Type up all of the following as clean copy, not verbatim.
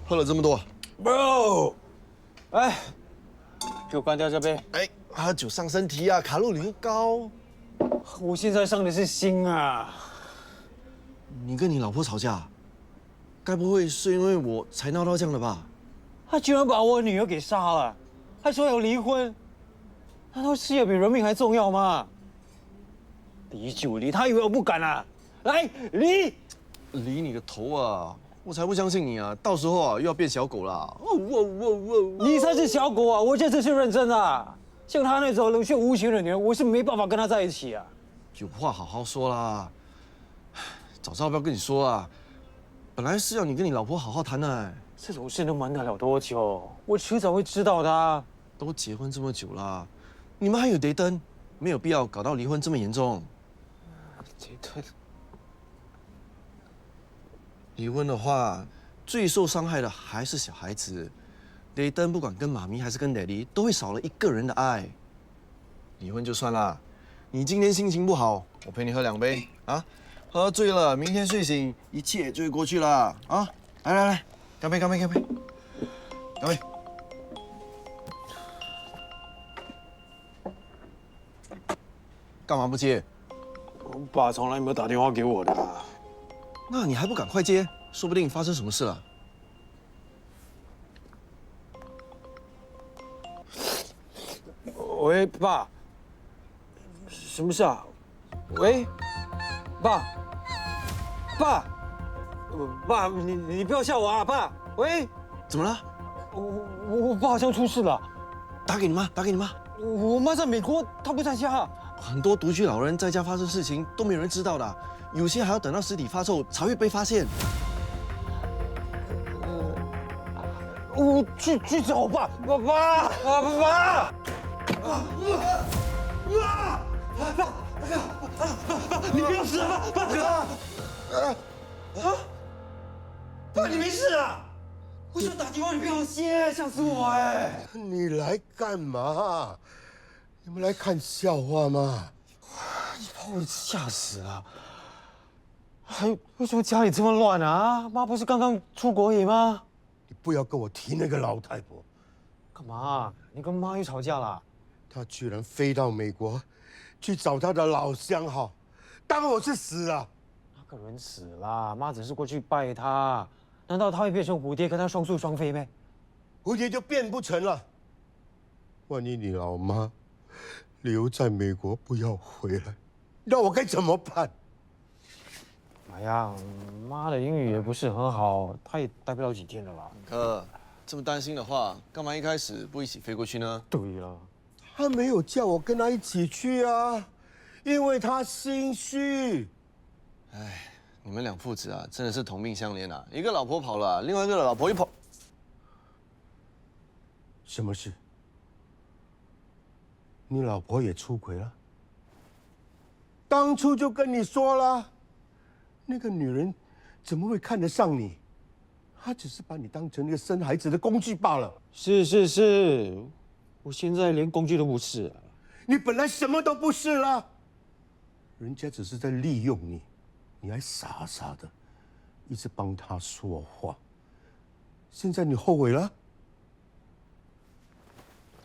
喝了这么多 ，bro， 哎，给我关掉这杯。哎，喝酒伤身体啊，卡路里又高。我现在伤的是心啊。你跟你老婆吵架，该不会是因为我才闹到这样的吧？他居然把我女儿给杀了，还说要离婚，难道事业比人命还重要吗？离就离，他以为我不敢啊？来离！理你个头啊！我才不相信你啊！到时候啊又要变小狗啦！你才是小狗啊！我这次是认真的啊。像他那种冷血无情的女人，我是没办法跟她在一起啊。有话好好说啦。早知道不要跟你说啊！本来是要你跟你老婆好好谈的。这种事能瞒得了多久？我迟早会知道的啊。都结婚这么久啦，你们还有得登，没有必要搞到离婚这么严重。对。离婚的话，最受伤害的还是小孩子。雷登不管跟妈咪还是跟爹地，都会少了一个人的爱。离婚就算了，你今天心情不好，我陪你喝2杯啊。喝醉了，明天睡醒，一切就会过去了啊！来，干杯！干杯！干嘛不接？我爸从来没有打电话给我的啊。那你还不赶快接？说不定发生什么事了。喂，爸，什么事啊？喂，爸，你不要吓我啊，爸。喂，怎么了？我爸好像出事了。打给你妈。我妈在美国，她不在家。很多独居老人在家发生事情都没有人知道的，有些还要等到尸体发臭才会被发现。我去找我爸，爸！你不要死啊，爸，你没事啊？我想打电话，你不要接，吓死我哎！你来干嘛？你们来看笑话吗？你把我吓死了！还有，为什么家里这么乱啊？妈不是刚刚出国而已吗？你不要跟我提那个老太婆。干嘛？你跟妈又吵架了？她居然飞到美国，去找她的老相好，当我是死了。那个人死了，妈只是过去拜他。难道他会变成蝴蝶跟他双宿双飞咩？蝴蝶就变不成了。万一你老妈留在美国不要回来，那我该怎么办？哎呀，妈的英语也不是很好，她也待不了几天了啦。哥，这么担心的话，干嘛一开始不一起飞过去呢？对了，他没有叫我跟他一起去啊，因为他心虚。哎，你们2父子啊，真的是同命相连啊！一个老婆跑了，另外一个老婆又跑。什么事？你老婆也出轨了？当初就跟你说了，那个女人怎么会看得上你？她只是把你当成一个生孩子的工具罢了。是，我现在连工具都不是。你本来什么都不是了，人家只是在利用你，你还傻傻的一直帮她说话。现在你后悔了？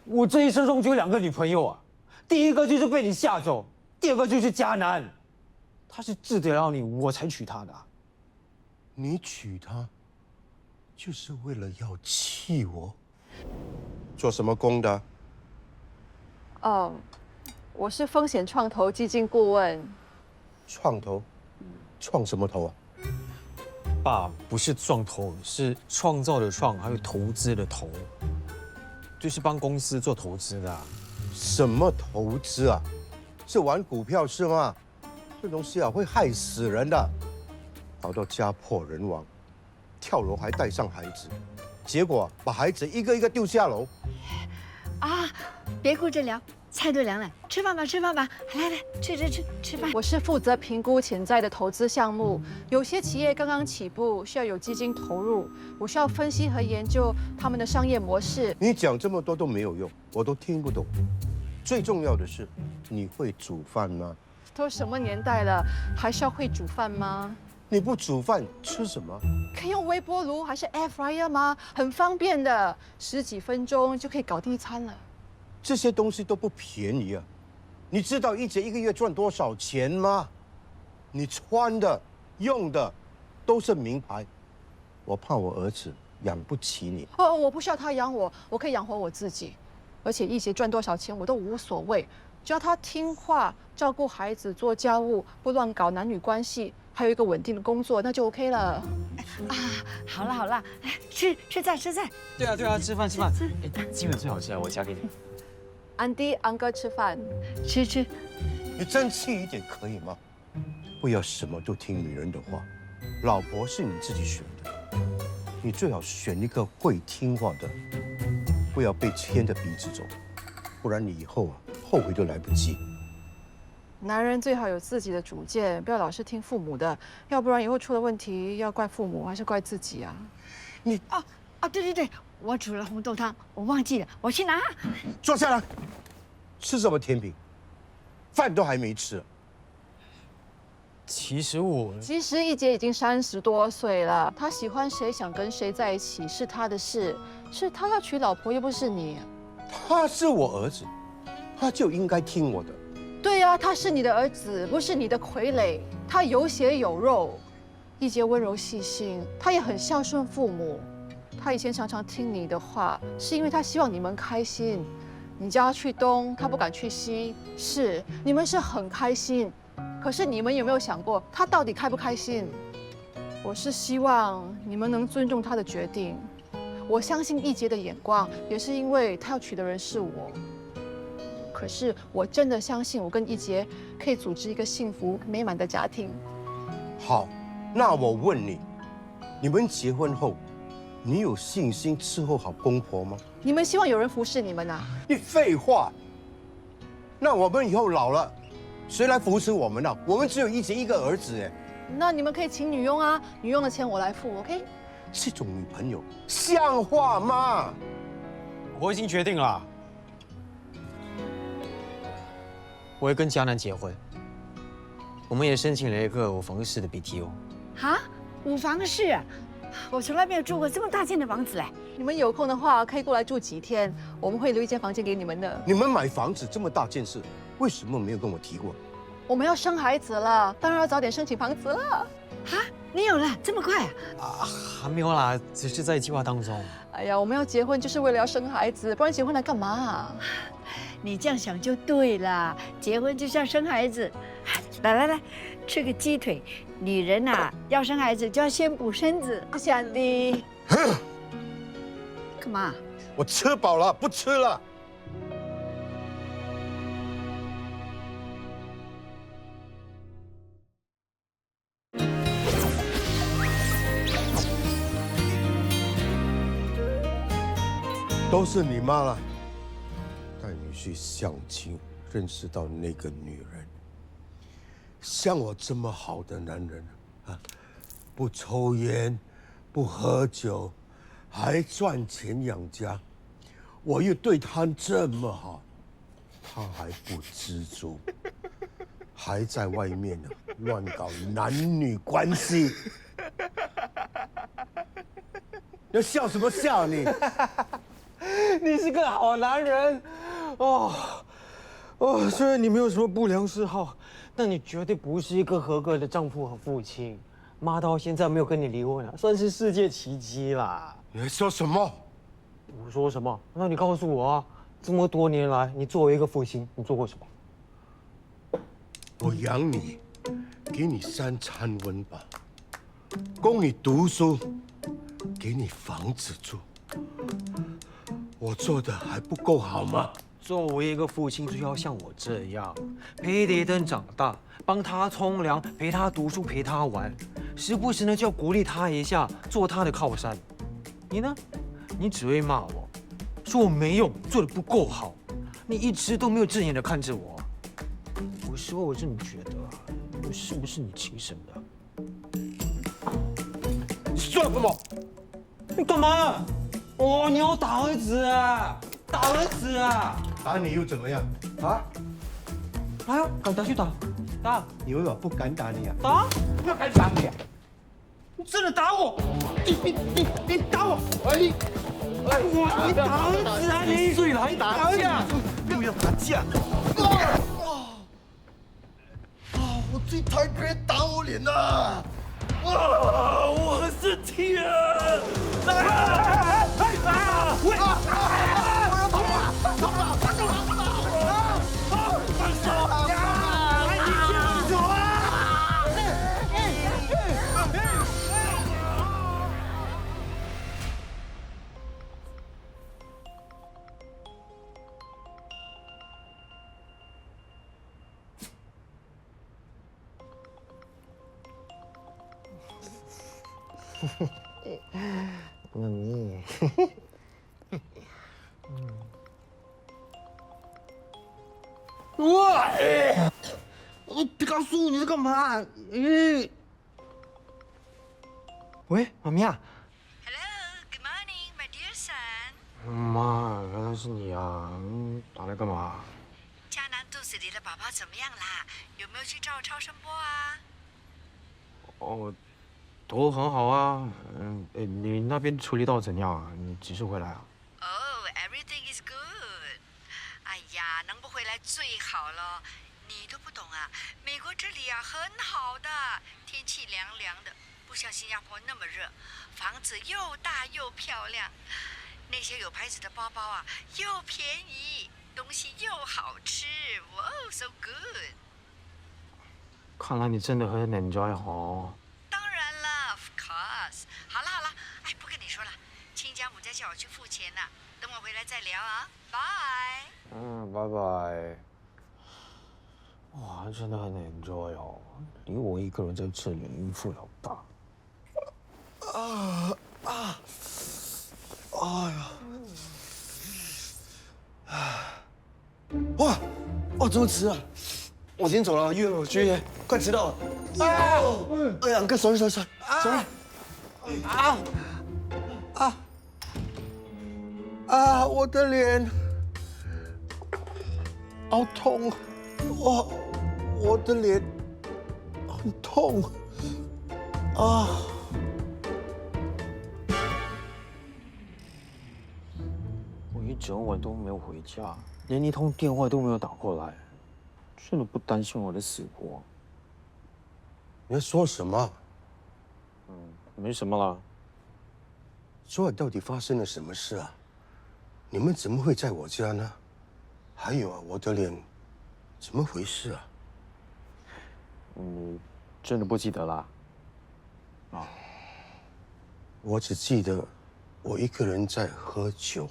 我这一生中就有2个女朋友啊，第一个就是被你吓走，第二个就是迦南。她是治得了你，我才娶她的。你娶她，就是为了要气我？做什么工的？我是风险创投基金顾问。创投？创什么投啊？爸，不是创投，是创造的创，还有投资的投，就是帮公司做投资的。什么投资啊？是玩股票是吗？这东西啊会害死人的，搞到家破人亡，跳楼还带上孩子，结果把孩子一个一个丢下楼。啊，别顾着聊，菜都凉了，吃饭吧，来，吃饭。我是负责评估潜在的投资项目，有些企业刚刚起步，需要有基金投入，我需要分析和研究他们的商业模式。你讲这么多都没有用，我都听不懂。最重要的是，你会煮饭吗？都什么年代了，还需要会煮饭吗？你不煮饭吃什么？可以用微波炉还是 air fryer 吗？很方便的，10几分钟就可以搞定一餐了。这些东西都不便宜啊！你知道一姐一个月赚多少钱吗？你穿的、用的都是名牌，我怕我儿子养不起你。哦，我不需要他养我，我可以养活我自己。而且一杰赚多少钱我都无所谓，只要他听话，照顾孩子，做家务，不乱搞男女关系，还有一个稳定的工作，那就 OK 了。啊，好了好了，来吃菜吃菜。对啊，吃饭。哎，鸡尾最好吃啊，我夹给你。安迪、安哥吃饭。吃。你争气一点可以吗？不要什么都听女人的话，老婆是你自己选的，你最好选一个会听话的，不要被牵着鼻子走，不然你以后后悔都来不及。男人最好有自己的主见，不要老是听父母的，要不然以后出了问题要怪父母还是怪自己啊？对，我煮了红豆汤，我忘记了，我去拿。坐下来，吃什么甜品？饭都还没吃。其实一杰已经30多岁了，他喜欢谁想跟谁在一起是他的事，是他要娶老婆又不是你。他是我儿子，他就应该听我的。对呀，他是你的儿子，不是你的傀儡，他有血有肉。一杰温柔细心，他也很孝顺父母。他以前常常听你的话，是因为他希望你们开心。你叫他去东，他不敢去西，是你们是很开心。可是你们有没有想过，他到底开不开心？我是希望你们能尊重他的决定。我相信一杰的眼光，也是因为他要娶的人是我。可是我真的相信，我跟一杰可以组织一个幸福美满的家庭。好，那我问你，你们结婚后，你有信心伺候好公婆吗？你们希望有人服侍你们啊？你废话。那我们以后老了，谁来扶持我们呢？我们只有一杰一个儿子哎。那你们可以请女佣啊，女佣的钱我来付 ，OK？ 这种女朋友像话吗？我已经决定了，我会跟嘉南结婚。我们也申请了一个5房式的 BTO。啊，5房式啊，我从来没有住过这么大间的房子嘞。你们有空的话可以过来住几天，我们会留一间房间给你们的。你们买房子这么大件事，为什么没有跟我提过？我们要生孩子了，当然要早点申请房子了。啊，你有了这么快啊？还没有啦，只是在计划当中。哎呀，我们要结婚就是为了要生孩子，不然结婚来干嘛啊？你这样想就对了，结婚就是要生孩子。来，吃个鸡腿。女人呐，要生孩子就要先补身子。谢谢安迪。干嘛？我吃饱了，不吃了。都是你妈了，带你去相亲，认识到那个女人。像我这么好的男人啊，不抽烟，不喝酒，还赚钱养家，我又对她这么好，她还不知足，还在外面乱搞男女关系。要笑什么笑你？你是个好男人，虽然你没有什么不良嗜好，但你绝对不是一个合格的丈夫和父亲。妈到现在没有跟你离婚啊，算是世界奇迹啦。你在说什么？我说什么？那你告诉我啊，这么多年来，你作为一个父亲，你做过什么？我养你，给你3餐温饱，供你读书，给你房子住。我做的还不够好吗？作为一个父亲，就要像我这样，陪雷登长大，帮他冲凉，陪他读书，陪他玩，时不时呢就要鼓励他一下，做他的靠山。你呢？你只会骂我，说我没用，做的不够好。你一直都没有正眼的看着我。有时候我真的觉得，我是不是你亲生的？你说什么？你干嘛？你要打儿子啊！打儿子啊！打你又怎么样？啊？来啊，敢打去打，打你以为我不敢打你啊？打！不敢打你啊！你真的打我！你打我！你打儿子啊你！谁来打架？不要打架！我最讨厌别人打我脸了！我很生气啊！妈咪，皮卡苏，你在干嘛？喂，妈咪啊！ Hello, good morning, my dear son。妈，原来是你啊！打来干嘛？佳楠肚子里的宝宝怎么样啦？有没有去照超声波啊？哦，都很好啊。你那边处理到怎样啊？你几时回来啊？ Oh, everything is good。哎呀，能不回来最好了。你都不懂啊，美国这里啊很好的，天气凉凉的，不像新加坡那么热，房子又大又漂亮，那些有牌子的包包啊又便宜，东西又好吃，哇，so good。看来你真的很 enjoy 哦。当然了 ，of course。好了好了，哎，不跟你说了，亲家母在叫我去付钱呢，等我回来再聊啊，拜。拜拜。哇，真的很 enjoy 哦，留我一个人在这里应付老大。哇，这么迟啊！我先走了，约我去约，快迟到了。哎呀，哥，sorry，我的脸，好痛，我的脸很痛，我一整晚都没有回家，连一通电话都没有打过来，真的不担心我的死活。你在说什么？没什么啦。昨晚到底发生了什么事啊？你们怎么会在我家呢？还有啊，我的脸，怎么回事啊？真的不记得啦。我只记得我一个人在喝酒。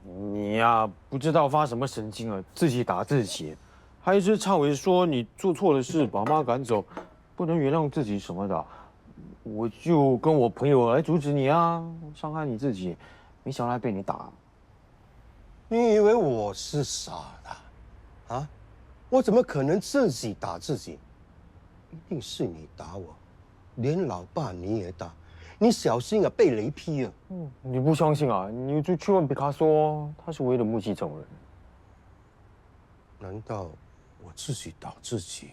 你呀，不知道发什么神经了，自己打自己，还是唱伟说你做错了事，把妈赶走，不能原谅自己什么的。我就跟我朋友来阻止你啊，伤害你自己，没想到还被你打。你以为我是傻的？啊？我怎么可能自己打自己？一定是你打我，连老爸你也打，你小心啊，被雷劈啊！你不相信啊？你就去问皮卡索，他是唯一的目击证人。难道我自己打自己？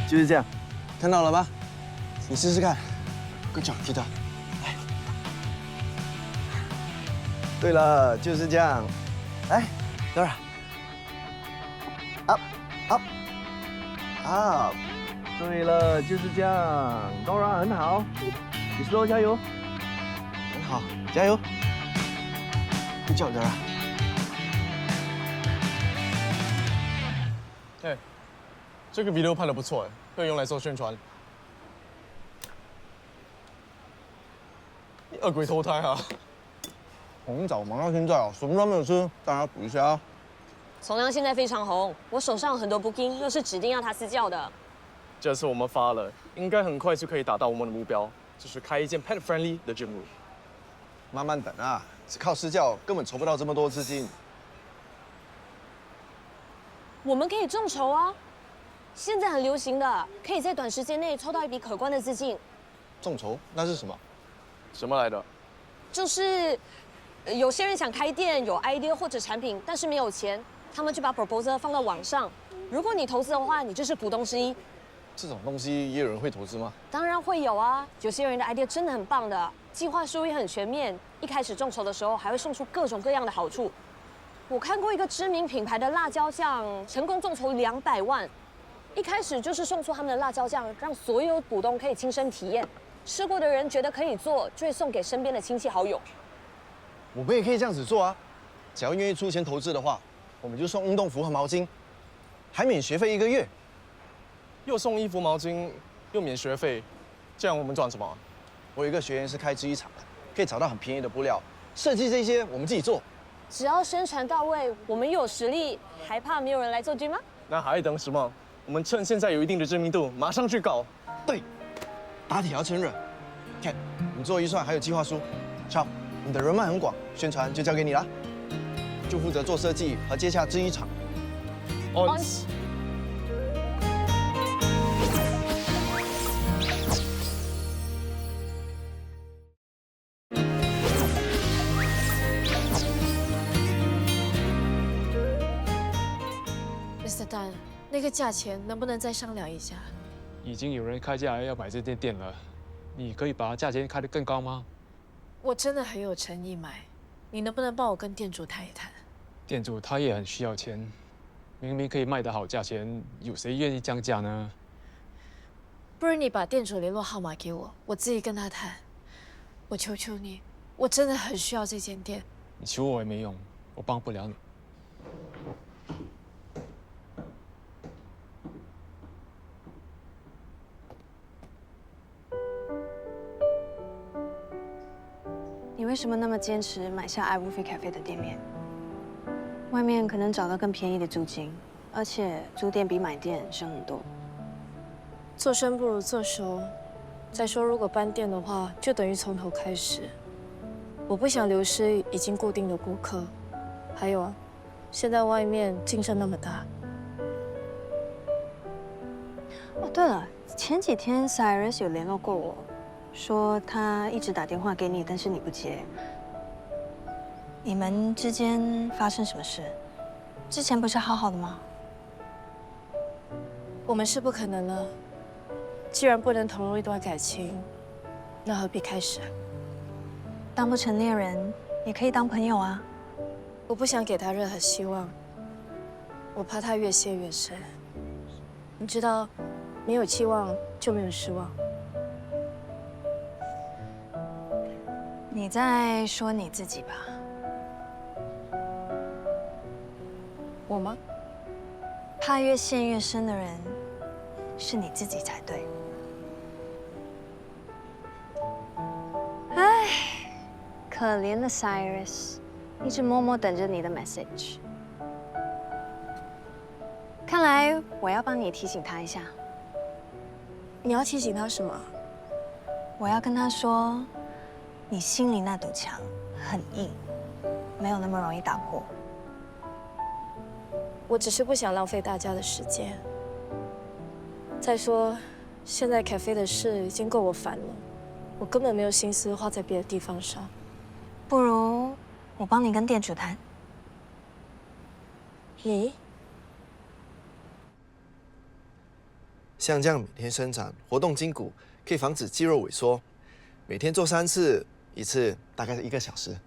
就是这样，看到了吧？你试试看，Good job，记得。来，对了，就是这样。来 ，Dora，up。对了，就是这样，Dora 很好，你说加油，很好，加油。Good job Dora。哎，这个 video 拍得不错哎，可以用来做宣传。你恶鬼投胎啊！红枣忙到现在啊，什么都没有吃，当然要补一下啊。从良现在非常红，我手上有很多 booking，又是指定要他私教的。这次我们发了，应该很快就可以达到我们的目标，就是开一间 pet friendly 的 gym room。慢慢等啊，只靠私教根本筹不到这么多资金。我们可以众筹啊，现在很流行的，可以在短时间内抽到一笔可观的资金。众筹那是什么？什么来的？就是，有些人想开店，有 idea 或者产品，但是没有钱，他们就把 proposal 放到网上。如果你投资的话，你就是股东之一。这种东西也有人会投资吗？当然会有啊，有些人的 idea 真的很棒的，计划书也很全面，一开始众筹的时候还会送出各种各样的好处。我看过一个知名品牌的辣椒酱，成功众筹200万，一开始就是送出他们的辣椒酱，让所有股东可以亲身体验，试过的人觉得可以做，就会送给身边的亲戚好友。我们也可以这样子做啊，只要愿意出钱投资的话，我们就送运动服和毛巾，还免学费1个月。又送衣服毛巾，又免学费，这样我们赚什么？我有一个学员是开制衣厂的，可以找到很便宜的布料，设计这些我们自己做。只要宣传到位，我们又有实力，还怕没有人来做军吗？那还等什么？我们趁现在有一定的知名度，马上去搞。对，打铁要趁热。看，你做预算还有计划书，瞧，你的人脉很广，宣传就交给你了，就负责做设计和接洽制衣厂。Mr. Dan，那个价钱能不能再商量一下？已经有人开价来要买这间店了，你可以把价钱开得更高吗？我真的很有诚意买，你能不能帮我跟店主谈一谈？店主他也很需要钱，明明可以卖得好价钱，有谁愿意降价呢？不如你把店主联络号码给我，我自己跟他谈。我求求你，我真的很需要这间店。你求我也没用，我帮不了你。你为什么那么坚持买下 iWolfie Cafe 的店面？外面可能找到更便宜的租金，而且租店比买店省很多。做生不如做熟。再说，如果搬店的话，就等于从头开始。我不想流失已经固定的顾客。还有啊，现在外面竞争那么大。哦，对了，前几天 Cyrus 有联络过我，说他一直打电话给你，但是你不接。你们之间发生什么事？之前不是好好的吗？我们是不可能了。既然不能投入一段感情，那何必开始？当不成恋人，也可以当朋友啊。我不想给他任何希望，我怕他越陷越深。你知道，没有期望就没有失望。你在说你自己吧？我吗？怕越陷越深的人，是你自己才对。唉，可怜的 Cyrus， 一直默默等着你的 message。看来我要帮你提醒他一下。你要提醒他什么？我要跟他说，你心里那堵墙很硬，没有那么容易打破。我只是不想浪费大家的时间。再说，现在 cafe 的事已经够我烦了，我根本没有心思花在别的地方上。不如我帮你跟店主谈。你？像这样每天伸展活动筋骨，可以防止肌肉萎缩。每天做3次，一次大概是1个小时。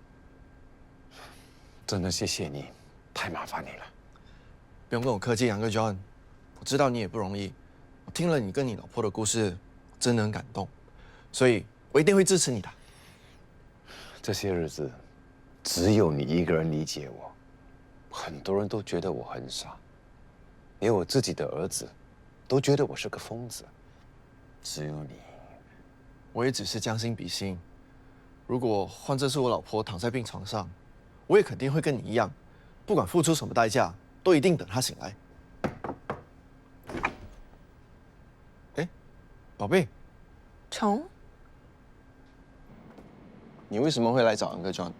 真的谢谢你，太麻烦你了。不用跟我客气，Uncle John， 我知道你也不容易。我听了你跟你老婆的故事，真的很感动，所以我一定会支持你的。这些日子，只有你一个人理解我，很多人都觉得我很傻，连我自己的儿子都觉得我是个疯子。只有你，我也只是将心比心。如果换作是我老婆躺在病床上，我也肯定会跟你一样，不管付出什么代价，都一定等她醒来。哎，宝贝，虫，你为什么会来找 Uncle John？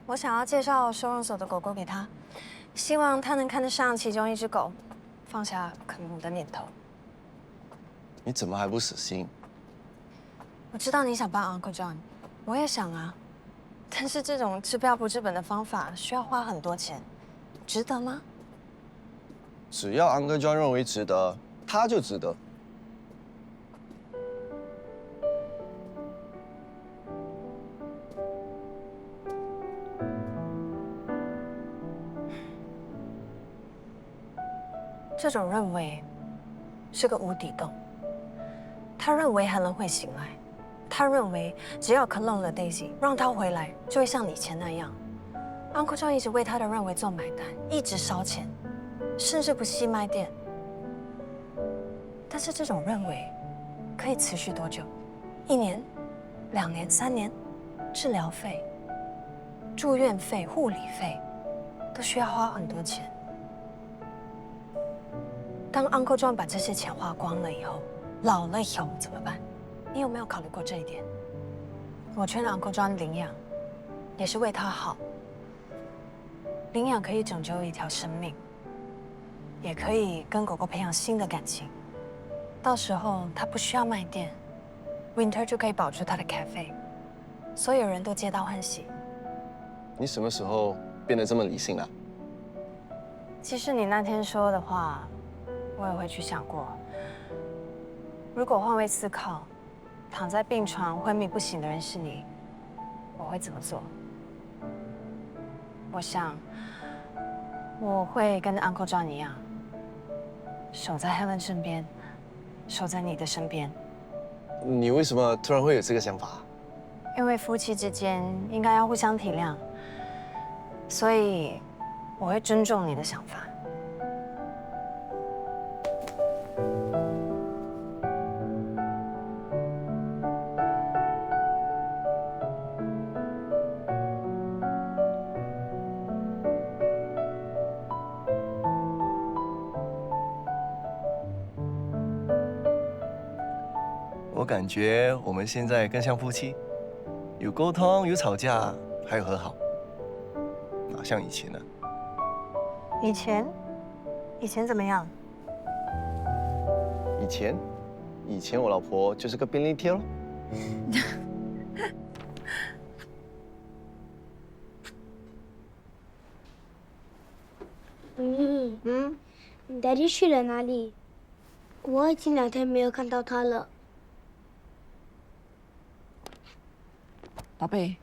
我想要介绍收容所的狗狗给他，希望他能看得上其中一只狗，放下啃母的念头。你怎么还不死心？我知道你想帮 Uncle John， 我也想啊，但是这种治标不治本的方法需要花很多钱，值得吗？只要Uncle John认为值得，他就值得。这种认为是个无底洞。他认为Helen会醒来，他认为只要clone了Daisy，让她回来，就会像以前那样。Uncle John 一直为他的认为做买单，一直烧钱，甚至不惜卖店。但是这种认为可以持续多久？1年、2年、3年？治疗费、住院费、护理费都需要花很多钱。当 Uncle John 把这些钱花光了以后，老了以后怎么办？你有没有考虑过这一点？我劝 Uncle John 领养，也是为他好。领养可以拯救一条生命，也可以跟狗狗培养新的感情。到时候他不需要卖店 ，Winter 就可以保住他的 cafe， 所有人都皆大欢喜。你什么时候变得这么理性了？其实你那天说的话，我也会去想过。如果换位思考，躺在病床昏迷不醒的人是你，我会怎么做？我想，我会跟 Uncle John 一样，守在 Helen 身边，守在你的身边。你为什么突然会有这个想法？因为夫妻之间应该要互相体谅，所以我会尊重你的想法。我感觉我们现在更像夫妻，有沟通，有吵架，还有和好，哪像以前呢？以前怎么样？以前我老婆就是个便利贴咯。你Daddy去了哪里？我已经2天没有看到他了。宝贝，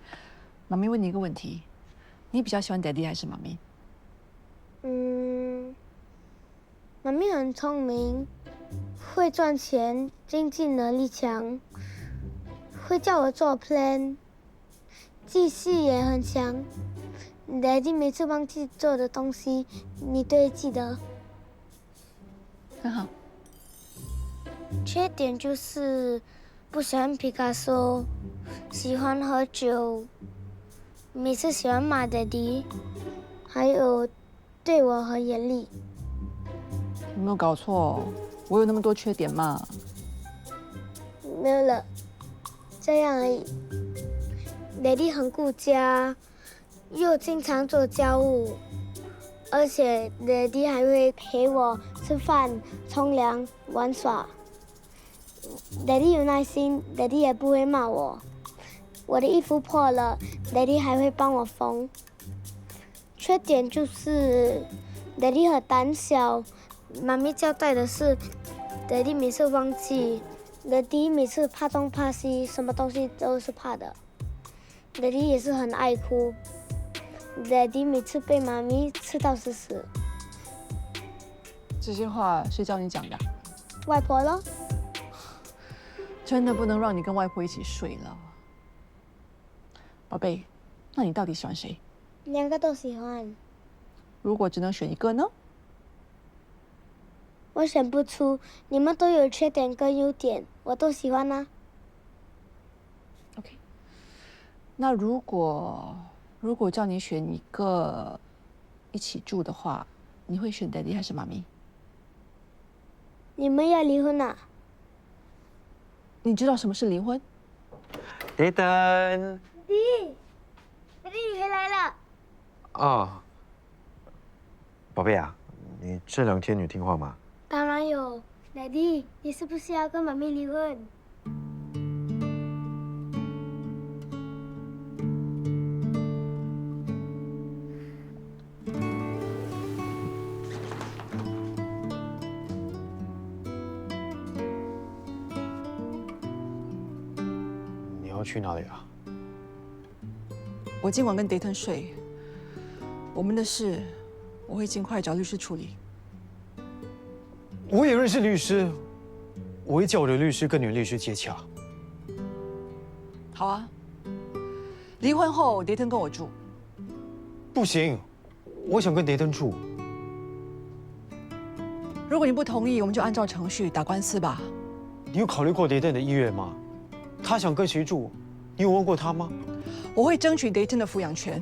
妈咪问你一个问题，你比较喜欢 Daddy 还是妈咪？妈咪很聪明，会赚钱，经济能力强，会叫我做 plan， 记性也很强。Daddy 每次忘记做的东西，你都会记得。很好。缺点就是不喜欢皮卡丘，喜欢喝酒，每次喜欢骂Daddy，还有对我很严厉。有没有搞错？我有那么多缺点吗？没有了，这样而已。Daddy 很顾家，又经常做家务，而且Daddy还会陪我吃饭、冲凉、玩耍。Daddy 有耐心 ，Daddy 也不会骂我。我的衣服破了 ，Daddy 还会帮我缝。缺点就是Daddy 很胆小，妈咪交代的事，Daddy 每次忘记，Daddy 每次怕东怕西，什么东西都是怕的。Daddy 也是很爱哭，Daddy 每次被妈咪吃到死死。这些话谁教你讲的？外婆咯。真的不能让你跟外婆一起睡了，宝贝。那你到底喜欢谁？2个都喜欢。如果只能选一个呢？我选不出，你们都有缺点跟优点，我都喜欢啊。OK。那如果叫你选一个一起住的话，你会选 Daddy 还是妈咪？你们要离婚啊？你知道什么是离婚？雷登。Daddy，你回来了。哦，宝贝啊，你这2天有听话吗？当然有。Daddy，你是不是要跟妈咪离婚？要去哪里啊？我今晚跟 Dayton 睡，我们的事我会尽快找律师处理。我也认识律师，我会叫我的律师跟你的律师接洽。好啊。离婚后，Dayton跟我住。不行，我想跟 Dayton 住。如果你不同意，我们就按照程序打官司吧。你有考虑过 Dayton 的意愿吗？他想跟谁住？你有问过他吗？我会争取 Dayton 的抚养权。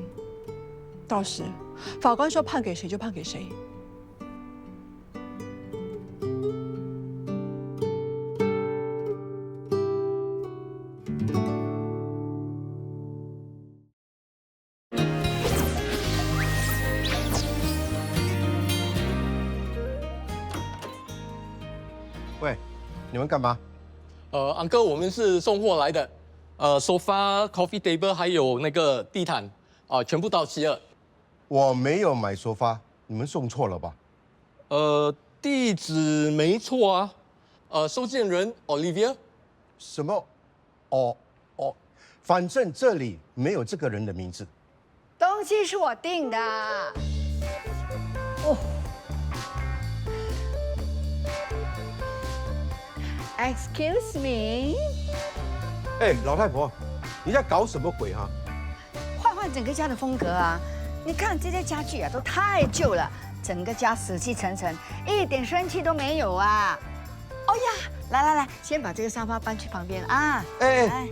到时法官说判给谁就判给谁。喂，你们干嘛？安哥，我们是送货来的。sofa、coffee table 还有那个地毯，全部到齐了。我没有买沙发，你们送错了吧？地址没错啊。收件人 Olivia。什么？哦，反正这里没有这个人的名字。东西是我订的。哦。Excuse me。哎，老太婆，你在搞什么鬼哈？换整个家的风格啊！你看这些家具啊，都太旧了，整个家死气沉沉，一点生气都没有啊！哦呀，来，先把这个沙发搬去旁边啊！哎，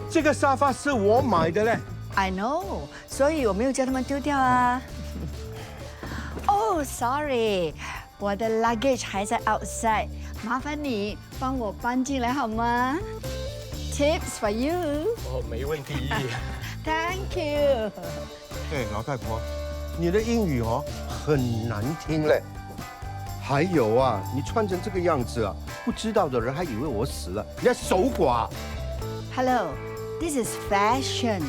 这个沙发是我买的嘞。I know， 所以我没有叫他们丢掉啊。Oh sorry， 我的 luggage 还在 outside， 麻烦你帮我搬进来好吗？Tips for you。没问题。Thank you。哎，老太婆，你的英语很难听嘞。还有啊，你穿成这个样子啊，不知道的人还以为我死了，你在守寡。Hello，this is fashion。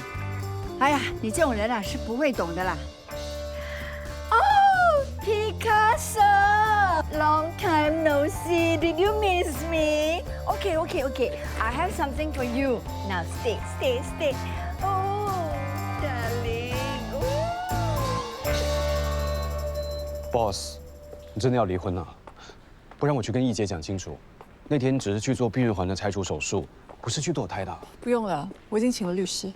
哎呀，你这种人啊是不会懂的啦。Oh， Picasso。Long time no see. Did you miss me? Okay. I have something for you. Now stay. Oh, darling. Boss， 你真的要离婚了？不然我去跟易姐讲清楚。那天只是去做避孕环的拆除手术，不是去堕胎的。不用了，我已经请了律师。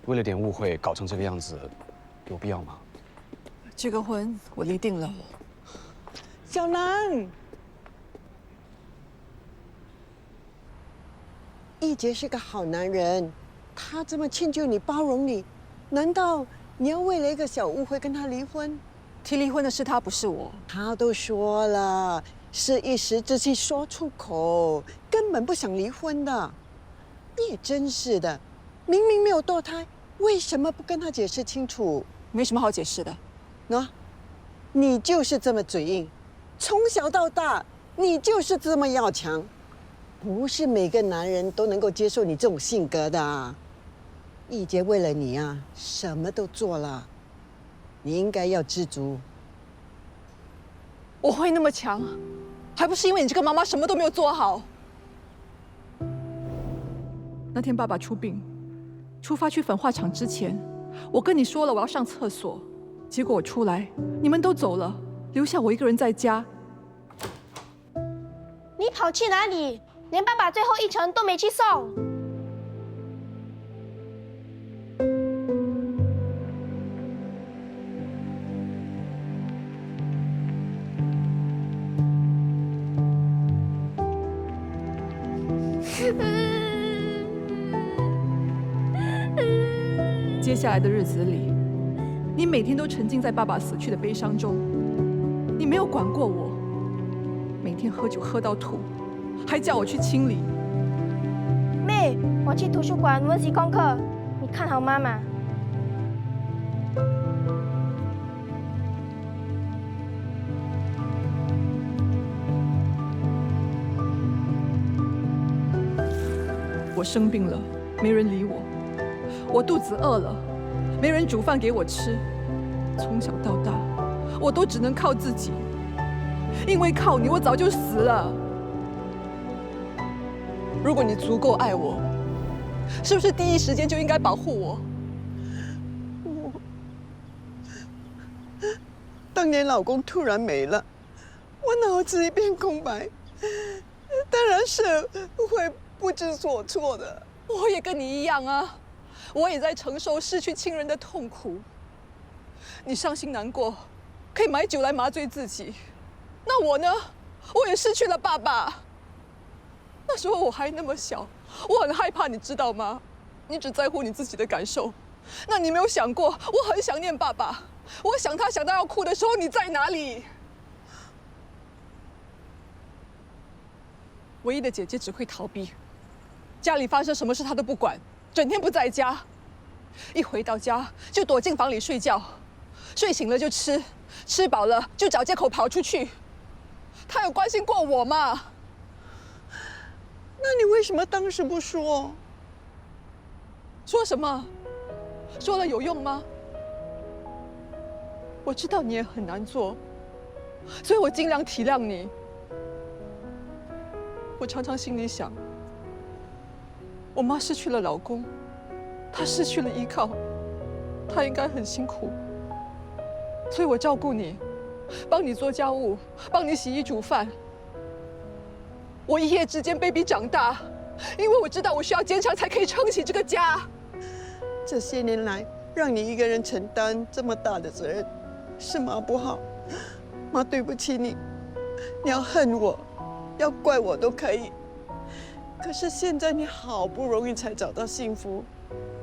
为了点误会搞成这个样子，有必要吗？这个婚我离定了。小南，易杰是个好男人，他这么迁就你、包容你，难道你要为了一个小误会跟他离婚？提离婚的是他，不是我。他都说了，是一时之气说出口，根本不想离婚的。你也真是的，明明没有堕胎，为什么不跟他解释清楚？没什么好解释的。你就是这么嘴硬。从小到大，你就是这么要强，不是每个男人都能够接受你这种性格的啊。易杰为了你啊，什么都做了，你应该要知足。我会那么强，还不是因为你这个妈妈什么都没有做好。那天爸爸出殡，出发去焚化厂之前，我跟你说了我要上厕所，结果我出来，你们都走了，留下我一个人在家。你跑去哪里？连爸爸最后一程都没去送。接下来的日子里，你每天都沉浸在爸爸死去的悲伤中，你没有管过我，每天喝酒喝到吐，还叫我去清理。妹，我去图书馆温习功课，你看好妈妈。我生病了，没人理我；我肚子饿了，没人煮饭给我吃。从小到大，我都只能靠自己。因为靠你，我早就死了。如果你足够爱我，是不是第一时间就应该保护我？当年老公突然没了，我脑子一片空白，当然是会不知所措的。我也跟你一样啊，我也在承受失去亲人的痛苦。你伤心难过，可以买酒来麻醉自己。那我呢？我也失去了爸爸。那时候我还那么小，我很害怕，你知道吗？你只在乎你自己的感受。那你没有想过，我很想念爸爸。我想他想到要哭的时候，你在哪里？唯一的姐姐只会逃避，家里发生什么事她都不管，整天不在家。一回到家就躲进房里睡觉，睡醒了就吃，吃饱了就找借口跑出去。她有关心过我吗？那你为什么当时不说？说什么？说了有用吗？我知道你也很难做，所以我尽量体谅你。我常常心里想，我妈失去了老公，她失去了依靠，她应该很辛苦，所以我照顾你，帮你做家务，帮你洗衣煮饭。我一夜之间被逼长大，因为我知道我需要坚强才可以撑起这个家。这些年来，让你一个人承担这么大的责任，是妈不好，妈对不起你。你要恨我，要怪我都可以。可是现在你好不容易才找到幸福，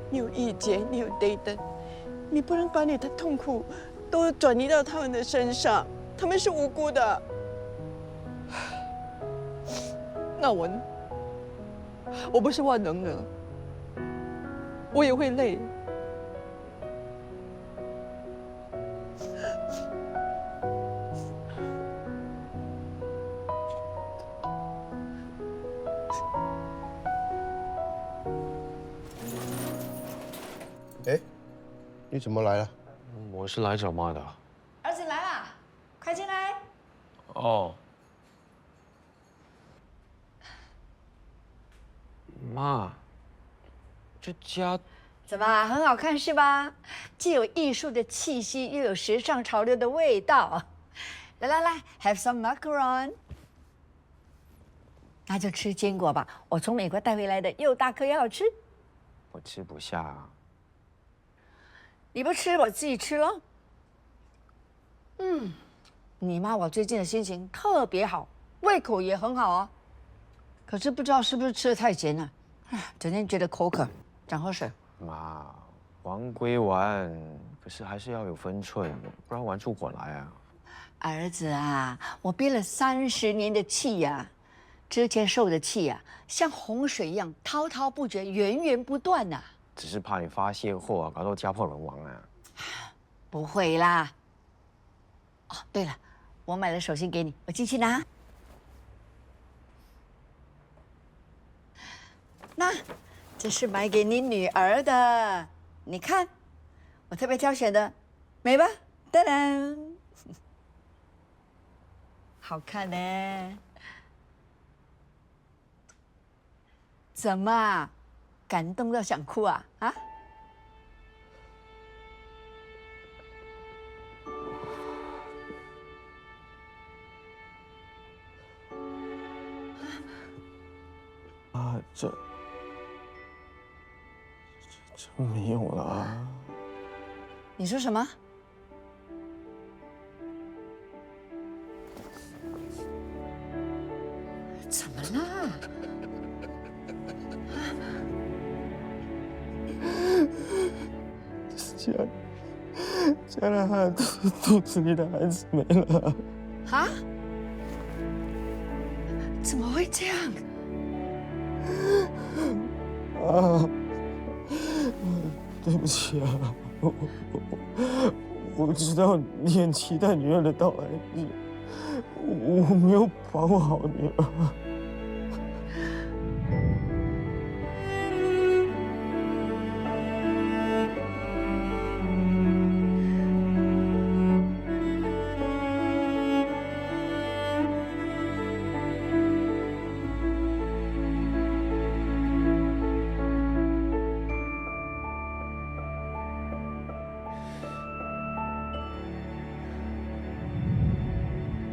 你有义杰，你有 Dayton， 你不能把你的痛苦都转移到他们的身上，他们是无辜的。那我呢？我不是万能的，我也会累。哎，你怎么来了？我是来找妈的。儿子来啦，快进来。哦。妈，这家怎么很好看是吧？既有艺术的气息，又有时尚潮流的味道。来来来 ，Have some macaron。那就吃坚果吧，我从美国带回来的，又大颗又好吃。我吃不下啊。你不吃，我自己吃咯。你妈我最近的心情特别好，胃口也很好啊。可是不知道是不是吃的太咸了，整天觉得口渴，想喝水。妈，玩归玩，可是还是要有分寸，不然玩出火来啊。儿子啊，我憋了30年的气呀，之前受的气呀，像洪水一样滔滔不绝，源源不断呐。只是怕你发泄后啊，搞到家破人亡啊。不会啦。哦，对了，我买了手信给你，我进去拿。那这是买给你女儿的，你看，我特别挑选的，美吧？当然，好看呢。怎么，感动到想哭啊？啊？啊，这没有了啊。你说什么？怎么了？家人他肚子里的孩子没了。啊？怎么会这样？啊，对不起啊，我知道你很期待女儿的到来，我没有保护好女儿。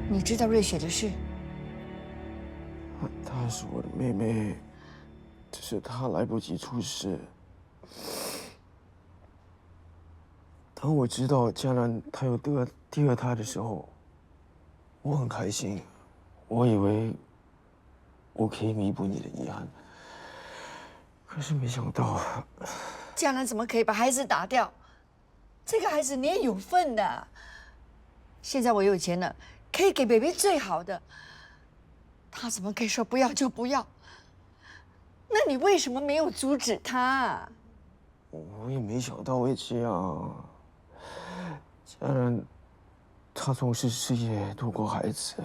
你知道瑞雪的事？她是我的妹妹，只是她来不及出世。当我知道嘉兰她有得第2胎的时候，我很开心，我以为我可以弥补你的遗憾，可是没想到，嘉兰怎么可以把孩子打掉？这个孩子你也有份的。现在我有钱了，可以给 baby 最好的，他怎么可以说不要就不要？那你为什么没有阻止他？我也没想到会这样。嘉兰，她从事事业度过孩子，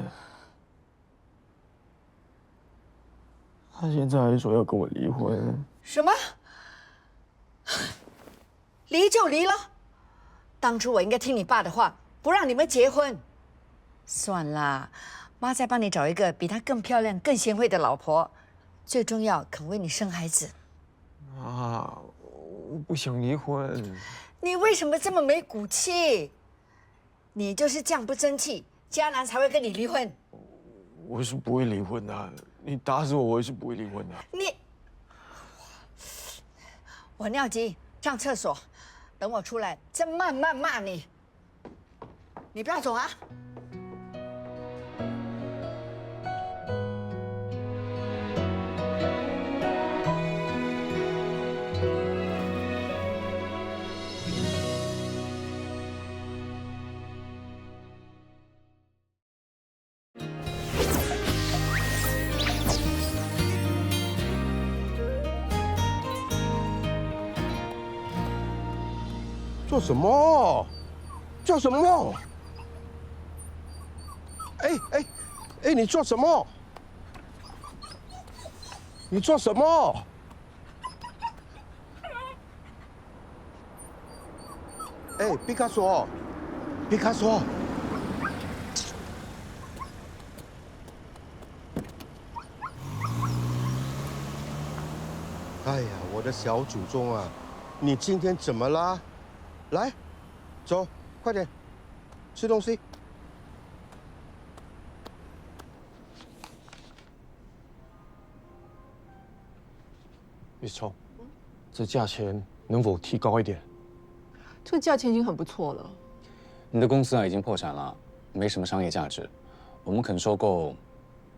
她现在还说要跟我离婚。什么？离就离了？当初我应该听你爸的话，不让你们结婚。算啦，妈再帮你找一个比她更漂亮、更贤惠的老婆，最重要肯为你生孩子。妈，我不想离婚。你为什么这么没骨气？你就是这样不争气，嘉兰才会跟你离婚。我是不会离婚的，你打死我，我也是不会离婚的。我尿急，上厕所，等我出来再慢慢骂你。你不要走啊！做什么？做什么？哎，你做什么？你做什么？哎，毕卡索，毕卡索。哎呀，我的小祖宗啊，你今天怎么啦？来，走，快点，吃东西。玉聪，这价钱能否提高一点？这个价钱已经很不错了。你的公司已经破产了，没什么商业价值，我们肯收购，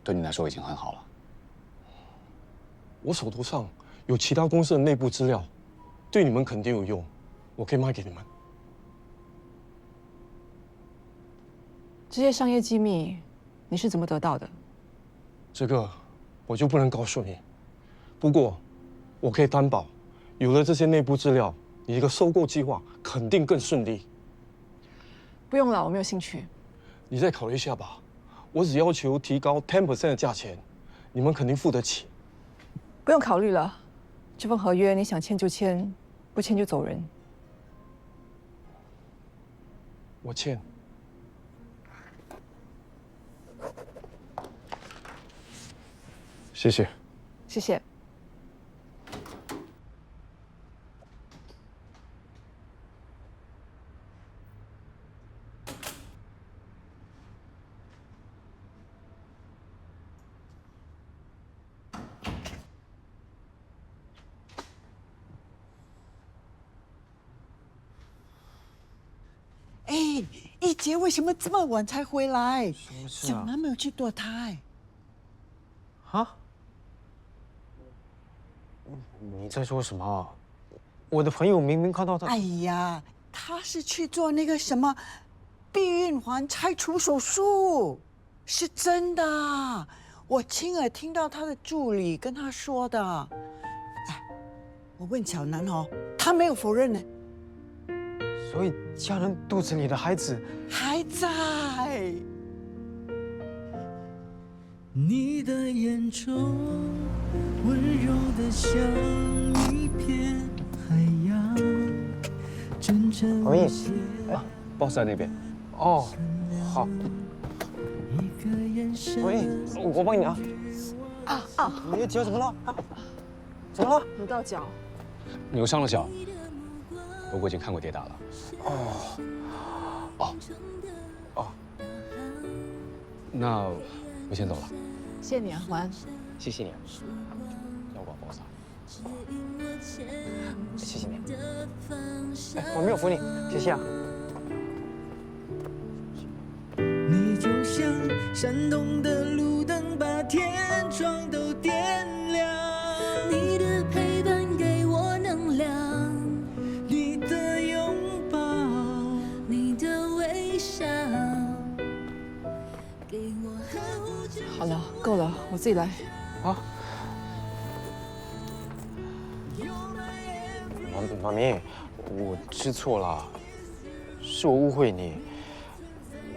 对你来说已经很好了。我手头上有其他公司的内部资料，对你们肯定有用。我可以卖给你们。这些商业机密，你是怎么得到的？这个我就不能告诉你。不过，我可以担保，有了这些内部资料，你一个收购计划肯定更顺利。不用了，我没有兴趣。你再考虑一下吧。我只要求提高 10% 的价钱，你们肯定付得起。不用考虑了，这份合约你想签就签，不签就走人。我签。谢谢。谢谢。哎，一杰为什么这么晚才回来？什么事啊？怎么没有去堕胎？啊？你在说什么？我的朋友明明看到他。哎呀，他是去做那个什么避孕环拆除手术，是真的。我亲耳听到他的助理跟他说的。哎，我问小南哦，他没有否认呢。所以家人肚子里的孩子还在。你的眼中温柔的像一片海洋，真正同意。boss 在那边。哦，好。同意，我帮你拿。你的脚怎么了？怎么了？扭到脚。扭伤了脚。我已经看过跌打了。那我先走了。谢谢你啊，晚安。谢谢你啊，要我保啥？谢谢你。哎，我没有扶你，谢谢啊。你就像闪动的路灯，把天窗都点亮。你的陪伴给我能量，你的拥抱，你的微笑，给我呵护着。好了，够了，我自己来。啊。妈咪，我知错了，是我误会你。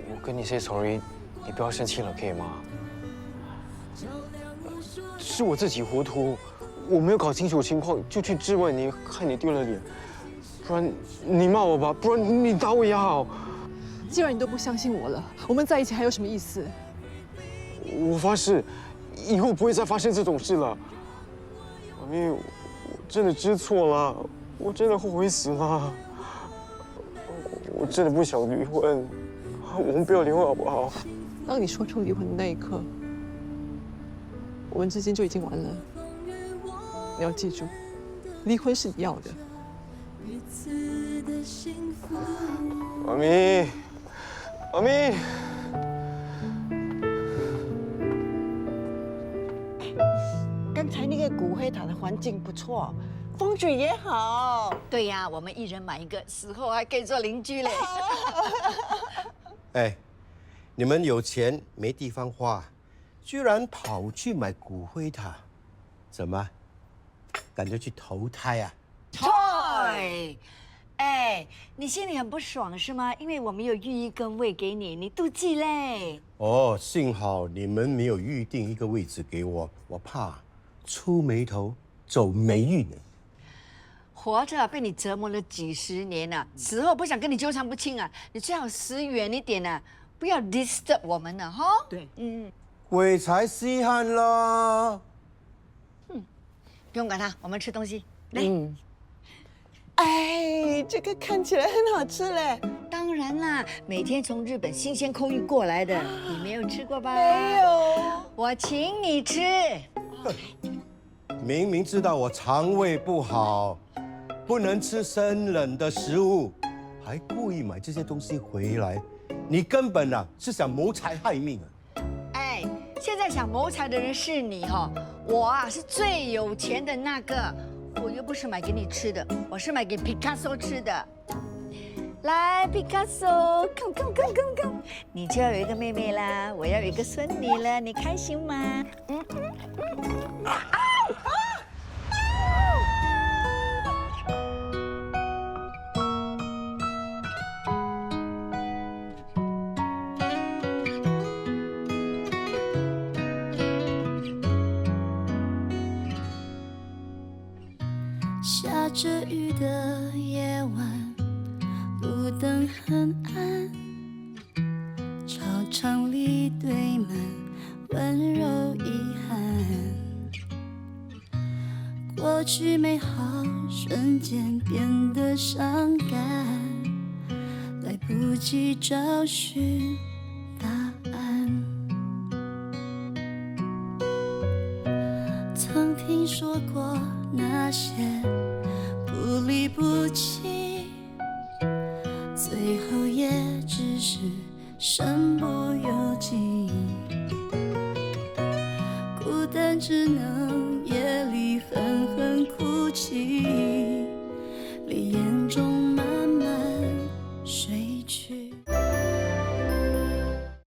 我跟你 say sorry， 你不要生气了，可以吗？是我自己糊涂，我没有搞清楚情况就去质问你，害你丢了脸。不然你骂我吧，不然你打我也好。既然你都不相信我了，我们在一起还有什么意思？我发誓，以后不会再发生这种事了。妈咪，我真的知错了，我真的后悔死了。我真的不想离婚，我们不要离婚好不好？当你说出离婚的那一刻，我们之间就已经完了。你要记住，离婚是你要的。妈咪，妈咪。刚才那个骨灰塔的环境不错，风水也好。对呀，我们一人买一个，死后还可以做邻居嘞。哎，你们有钱没地方花，居然跑去买骨灰塔，怎么？赶着去投胎啊？对，哎，你心里很不爽是吗？因为我没有预一个位给你，你妒忌嘞。哦，幸好你们没有预定一个位置给我，我怕出霉头走霉运呢。活着被你折磨了几十年了，死后不想跟你纠缠不清啊！你最好死远一点啊，不要 disturb 我们了哈。对，鬼才稀罕了。不用管他，我们吃东西。来，哎，这个看起来很好吃嘞。当然啦，每天从日本新鲜空运过来的，你没有吃过吧？没有，我请你吃。明明知道我肠胃不好，不能吃生冷的食物，还故意买这些东西回来，你根本是想谋财害命啊！哎，现在想谋财的人是你哈，我是最有钱的那个，我又不是买给你吃的，我是买给皮卡丘吃的。来，皮卡丘，come，你就要有一个妹妹啦，我要有一个孙女了，你开心吗？下着雨的夜晚，路灯很暗，操场里堆满温柔遗憾，过去美好瞬间变得伤感，来不及找寻答案。曾听说过那些不离不弃，最后也只是身不由己，孤单只能夜里狠狠哭泣。